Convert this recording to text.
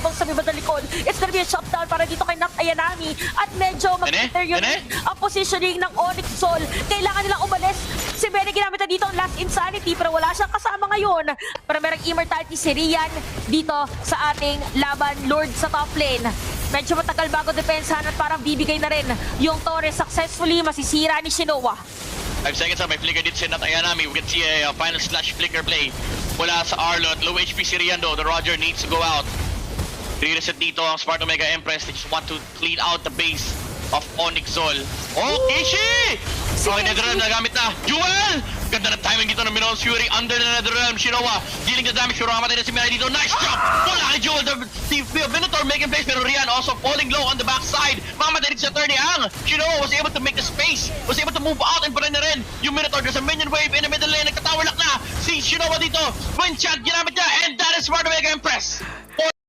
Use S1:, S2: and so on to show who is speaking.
S1: habang sa bibad ng likod. It's gonna be a shutdown para dito kay Nat Ayanami at medyo mag-deteriorate ang positioning ng Onyx Sol. Kailangan nilang umalis. Si Benny ginamit na dito ang last insanity pero wala siyang kasama ngayon. Pero merong immortality si Rian dito sa ating laban Lord sa top lane. Medyo matagal bago depensahan at parang bibigay na rin yung Torres. Successfully masisira ni Shinoa.
S2: 5 seconds may flicker dito si Nat Ayanami. We can see a final slash flicker play mula sa Arlot. Low HP si Rian though. The Roger needs to go out. Re-reset dito ang Smart Omega Empress. They just want to clean out the base of Onyx Sol. Oh, Kishi! Okay, Netherrealm nagamit na. Jewel! Ganda ng timing dito ng Minotaur's Fury under the Netherrealm. Shinoa dealing the damage. Shinoa matay na si Mirai dito. Nice jump! Wala kay Jewel. The Minotaur making place pero Rian also falling low on the backside. Mamatay dito sa turn ni Ang. Shinoa was able to make the space. Was able to move out and pa rin na rin yung Minotaur. There's a minion wave in the middle lane. Nagtatawalak na si Shinoa dito. Wind chant ginamit niya and that is Smart Omega Empress.